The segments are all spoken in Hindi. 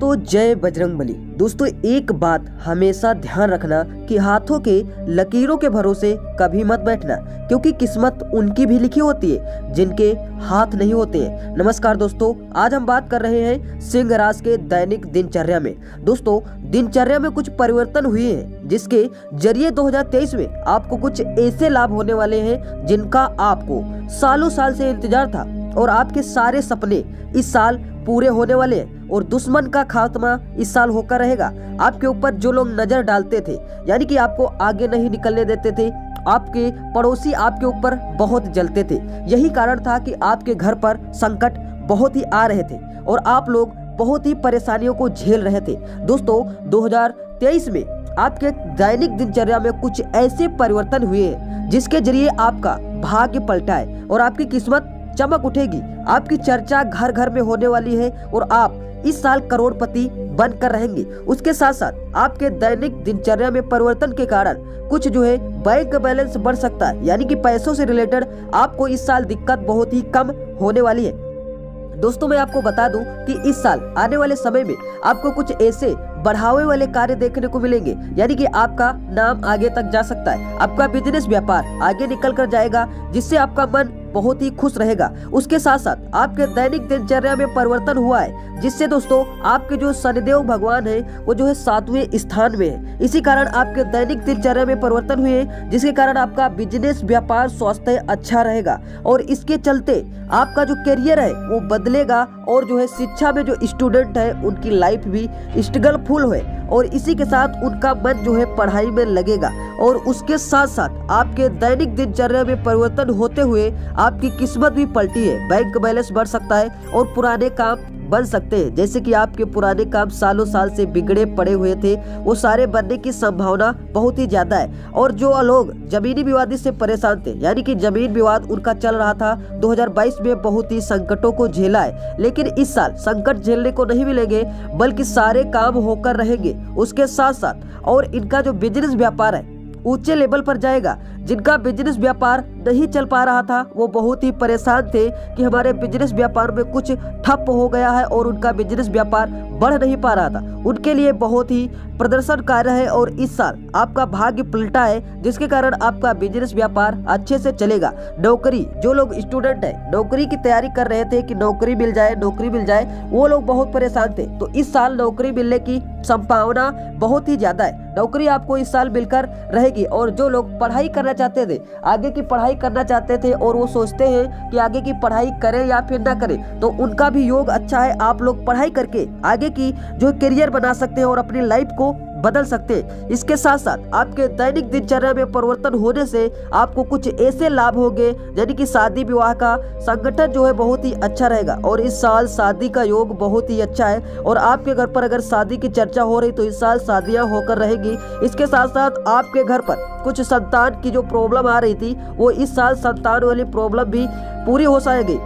दोस्तों जय बजरंगबली। दोस्तों एक बात हमेशा ध्यान रखना कि हाथों के लकीरों के भरोसे कभी मत बैठना, क्योंकि किस्मत उनकी भी लिखी होती है जिनके हाथ नहीं होते हैं। नमस्कार दोस्तों, आज हम बात कर रहे हैं सिंह राशि के दैनिक दिनचर्या में। दोस्तों दिनचर्या में कुछ परिवर्तन हुए हैं जिसके जरिए 2023 में आपको कुछ ऐसे लाभ होने वाले हैं जिनका आपको सालों साल से इंतजार था, और आपके सारे सपने इस साल पूरे होने वाले हैं और दुश्मन का खात्मा इस साल होकर रहेगा। आपके ऊपर जो लोग नजर डालते थे, यानी कि आपको आगे नहीं निकलने देते थे, आपके पड़ोसी आपके ऊपर बहुत जलते थे। यही कारण था कि आपके घर पर संकट बहुत ही आ रहे थे और आप लोग बहुत ही परेशानियों को झेल रहे थे। दोस्तों 2023 में आपके दैनिक दिनचर्या में कुछ ऐसे परिवर्तन हुए हैं जिसके जरिए आपका भाग्य पलटा है और आपकी किस्मत चमक उठेगी। आपकी चर्चा घर घर में होने वाली है और आप इस साल करोड़पति बनकर रहेंगे। उसके साथ साथ आपके दैनिक दिनचर्या में परिवर्तन के कारण कुछ बैंक बैलेंस बढ़ सकता है, यानी कि पैसों से रिलेटेड आपको इस साल दिक्कत बहुत ही कम होने वाली है। दोस्तों मैं आपको बता दूं कि इस साल आने वाले समय में आपको कुछ ऐसे बढ़ावे वाले कार्य देखने को मिलेंगे, यानी कि आपका नाम आगे तक जा सकता है, आपका बिजनेस व्यापार आगे निकल कर जाएगा, जिससे आपका मन बहुत ही खुश रहेगा। उसके साथ साथ आपके दैनिक दिनचर्या में परिवर्तन हुआ है, जिससे दोस्तों आपके जो शनिदेव भगवान है वो 7वें स्थान में है। इसी कारण आपके दैनिक दिनचर्या में परिवर्तन हुए हैं, जिसके कारण आपका बिजनेस व्यापार स्वास्थ्य अच्छा रहेगा और इसके चलते आपका जो करियर है वो बदलेगा और शिक्षा में जो स्टूडेंट है उनकी लाइफ भी स्ट्रगलफुल है और इसी के साथ उनका मन पढ़ाई में लगेगा। और उसके साथ साथ आपके दैनिक दिनचर्या में परिवर्तन होते हुए आपकी किस्मत भी पलटी है। बैंक बैलेंस बढ़ सकता है और पुराने काम बन सकते हैं, जैसे कि आपके पुराने काम सालों साल से बिगड़े पड़े हुए थे, वो सारे बनने की संभावना बहुत ही ज्यादा है। और जो लोग जमीनी विवाद से परेशान थे, यानी कि जमीन विवाद उनका चल रहा था, 2022 में बहुत ही संकटों को झेला है, लेकिन इस साल संकट झेलने को नहीं मिलेंगे, बल्कि सारे काम होकर रहेंगे। उसके साथ साथ और इनका जो बिजनेस व्यापार है ऊंचे लेवल पर जाएगा। जिनका बिजनेस व्यापार नहीं चल पा रहा था वो बहुत ही परेशान थे कि हमारे बिजनेस व्यापार में कुछ ठप हो गया है और उनका बिजनेस व्यापार बढ़ नहीं पा रहा था, उनके लिए बहुत ही प्रदर्शन कार्य है। और इस साल आपका भाग्य पलटा है, जिसके कारण आपका बिजनेस व्यापार अच्छे से चलेगा। नौकरी, जो लोग स्टूडेंट है नौकरी की तैयारी कर रहे थे कि नौकरी मिल जाए, वो लोग बहुत परेशान थे, तो इस साल नौकरी मिलने की संभावना बहुत ही ज्यादा है। नौकरी आपको इस साल मिलकर रहेगी। और जो लोग पढ़ाई करना चाहते थे, आगे की पढ़ाई करना चाहते थे और वो सोचते हैं कि आगे की पढ़ाई करें या फिर ना करें, तो उनका भी योग अच्छा है। आप लोग पढ़ाई करके आगे की करियर बना सकते हैं और अपनी लाइफ को बदल सकते हैं। इसके साथ साथ आपके दैनिक दिनचर्या में परिवर्तन होने से आपको कुछ ऐसे लाभ होंगे, यानी कि शादी विवाह का संगठन बहुत ही अच्छा रहेगा। और इस साल शादी का योग बहुत ही अच्छा है और आपके घर पर अगर शादी की चर्चा हो रही तो इस साल शादियां होकर रहेगी। इसके साथ साथ आपके घर पर कुछ संतान की जो प्रॉब्लम आ रही थी वो इस साल संतान वाली प्रॉब्लम भी पूरी हो जाएगी।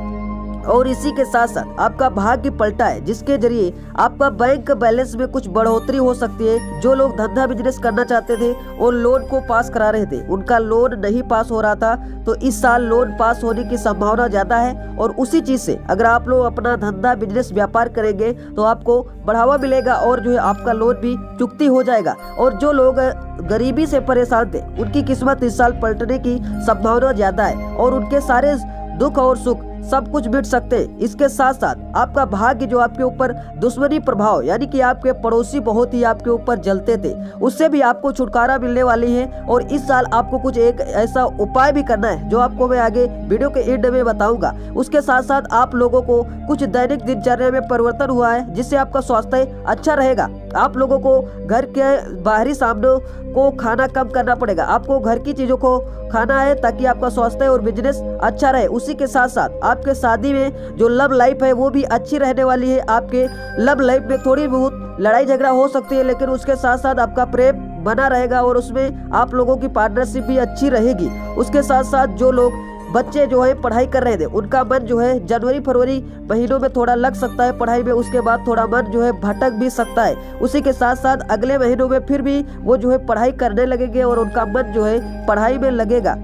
और इसी के साथ साथ आपका भाग्य पलटा है, जिसके जरिए आपका बैंक बैलेंस में कुछ बढ़ोतरी हो सकती है। जो लोग धंधा बिजनेस करना चाहते थे और लोन को पास करा रहे थे, उनका लोन नहीं पास हो रहा था, तो इस साल लोन पास होने की संभावना ज्यादा है। और उसी चीज से अगर आप लोग अपना धंधा बिजनेस व्यापार करेंगे तो आपको बढ़ावा मिलेगा और आपका लोन भी चुकती हो जाएगा। और जो लोग गरीबी से परेशान थे उनकी किस्मत इस साल पलटने की संभावना ज्यादा है और उनके सारे दुख और सुख सब कुछ मिट सकते हैं। इसके साथ साथ आपका भाग्य जो आपके ऊपर दुश्मनी प्रभाव, यानी कि आपके पड़ोसी बहुत ही आपके ऊपर जलते थे, उससे भी आपको छुटकारा मिलने वाली है। और इस साल आपको कुछ एक ऐसा उपाय भी करना है जो आपको मैं आगे वीडियो के एंड में बताऊंगा। उसके साथ साथ आप लोगों को कुछ दैनिक दिनचर्या में परिवर्तन हुआ है, जिससे आपका स्वास्थ्य अच्छा रहेगा। आप लोगों को घर के बाहरी सामानों को खाना कम करना पड़ेगा, आपको घर की चीजों को खाना है ताकि आपका स्वास्थ्य और बिजनेस अच्छा रहे। उसी के साथ साथ आपके शादी में जो लव लाइफ है वो भी अच्छी रहने वाली है। आपके लव लाइफ में थोड़ी बहुत लड़ाई झगड़ा हो सकती है, लेकिन उसके साथ साथ आपका प्रेम बना रहेगा और उसमें आप लोगों की पार्टनरशिप भी अच्छी रहेगी। उसके साथ साथ जो लोग बच्चे पढ़ाई कर रहे थे उनका मन जनवरी फरवरी महीनों में थोड़ा लग सकता है पढ़ाई में, उसके बाद थोड़ा मन भटक भी सकता है। उसी के साथ साथ अगले महीनों में फिर भी वो पढ़ाई करने लगेंगे और उनका मन पढ़ाई में लगेगा।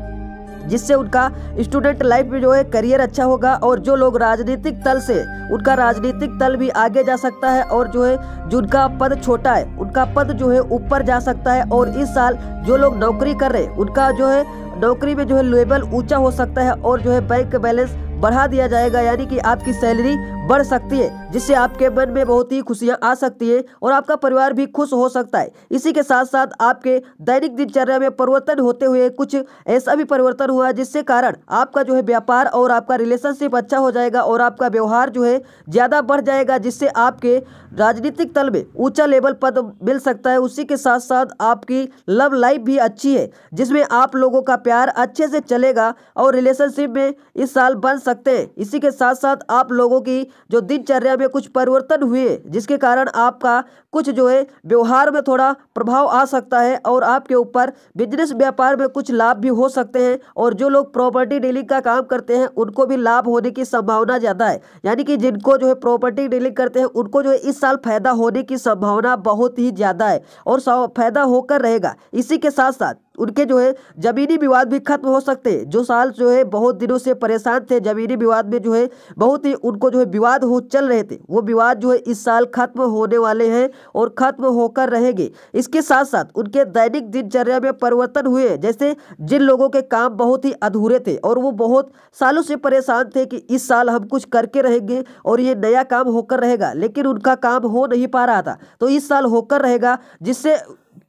जिससे उनका स्टूडेंट लाइफ में जो है करियर अच्छा होगा। और जो लोग राजनीतिक तल से, उनका राजनीतिक तल भी आगे जा सकता है और जो है जिनका पद छोटा है उनका पद जो है ऊपर जा सकता है। और इस साल जो लोग नौकरी कर रहे हैं उनका जो है नौकरी में जो है लेवल ऊंचा हो सकता है और जो है बैंक बैलेंस बढ़ा दिया जाएगा, यानी कि आपकी सैलरी बढ़ सकती है, जिससे आपके मन में बहुत ही खुशियां आ सकती है और आपका परिवार भी खुश हो सकता है। इसी के साथ साथ आपके दैनिक दिनचर्या में परिवर्तन होते हुए कुछ ऐसा भी परिवर्तन हुआ जिससे कारण आपका जो है व्यापार और आपका रिलेशनशिप अच्छा हो जाएगा और आपका व्यवहार जो है ज़्यादा बढ़ जाएगा, जिससे आपके राजनीतिक तल में ऊंचा लेवल पद मिल सकता है। उसी के साथ साथ आपकी लव लाइफ भी अच्छी है, जिसमें आप लोगों का प्यार अच्छे से चलेगा और रिलेशनशिप में इस साल बन सकते हैं। इसी के साथ साथ आप लोगों की जो दिनचर्या में कुछ परिवर्तन हुए जिसके कारण आपका कुछ जो है व्यवहार में थोड़ा प्रभाव आ सकता है और आपके ऊपर बिजनेस व्यापार में कुछ लाभ भी हो सकते हैं। और जो लोग प्रॉपर्टी डीलिंग का काम करते हैं उनको भी लाभ होने की संभावना ज़्यादा है, यानी कि जिनको जो है प्रॉपर्टी डीलिंग करते हैं उनको जो है इस साल फायदा होने की संभावना बहुत ही ज़्यादा है और फायदा होकर रहेगा। इसी के साथ साथ उनके जो है जमीनी विवाद भी खत्म हो सकते हैं। जो साल जो है बहुत दिनों से परेशान थे जमीनी विवाद में, जो है बहुत ही उनको जो है विवाद हो चल रहे थे, वो विवाद जो है इस साल खत्म होने वाले हैं और खत्म होकर रहेंगे। इसके साथ साथ उनके दैनिक दिनचर्या में परिवर्तन हुए हैं, जैसे जिन लोगों के काम बहुत ही अधूरे थे और वो बहुत सालों से परेशान थे कि इस साल हम कुछ करके रहेंगे और ये नया काम होकर रहेगा, लेकिन उनका काम हो नहीं पा रहा था, तो इस साल होकर रहेगा, जिससे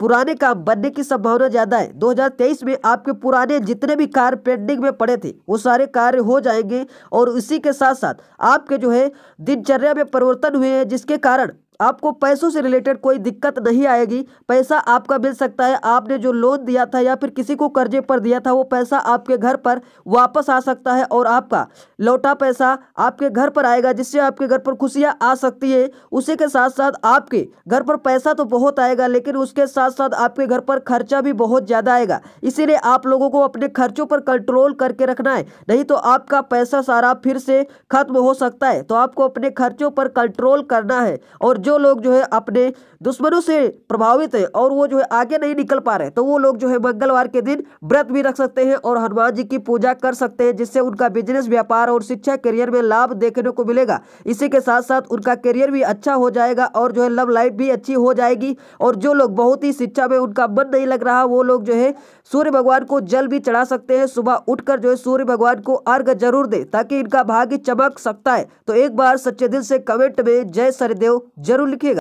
पुराने काम बनने की संभावना ज्यादा है। 2023 में आपके पुराने जितने भी कार्य पेंडिंग में पड़े थे वो सारे कार्य हो जाएंगे। और इसी के साथ साथ आपके जो है दिनचर्या में परिवर्तन हुए हैं, जिसके कारण आपको पैसों से रिलेटेड कोई दिक्कत नहीं आएगी। पैसा आपका मिल सकता है, आपने जो लोन दिया था या फिर किसी को कर्जे पर दिया था वो पैसा आपके घर पर वापस आ सकता है और आपका लौटा पैसा आपके घर पर आएगा, जिससे आपके घर पर खुशियां आ सकती है। उसी के साथ साथ आपके घर पर पैसा तो बहुत आएगा, लेकिन उसके साथ साथ आपके घर पर खर्चा भी बहुत ज़्यादा आएगा। इसीलिए आप लोगों को अपने खर्चों पर कंट्रोल करके रखना है, नहीं तो आपका पैसा सारा फिर से खत्म हो सकता है। तो आपको अपने खर्चों पर कंट्रोल करना है। और जो लोग जो है अपने दुश्मनों से प्रभावित है और वो जो है आगे नहीं निकल पा रहे, तो वो लोग जो है मंगलवार के दिन व्रत भी रख सकते हैं और हनुमान जी की पूजा कर सकते हैं, जिससे उनका बिजनेस, व्यापार और शिक्षा करियर में लाभ देखने को मिलेगा। इसी के साथ साथ उनका करियर भी अच्छा हो जाएगा और जो है लव लाइफ भी अच्छी हो जाएगी। और जो लोग बहुत ही शिक्षा में उनका मन नहीं लग रहा, वो लोग जो है सूर्य भगवान को जल भी चढ़ा सकते हैं। सुबह उठकर जो है सूर्य भगवान को अर्घ जरूर दे, ताकि इनका भाग्य चमक सकता है। तो एक बार सच्चे दिल से कमेंट में जय शनिदेव जरूर लिखिएगा।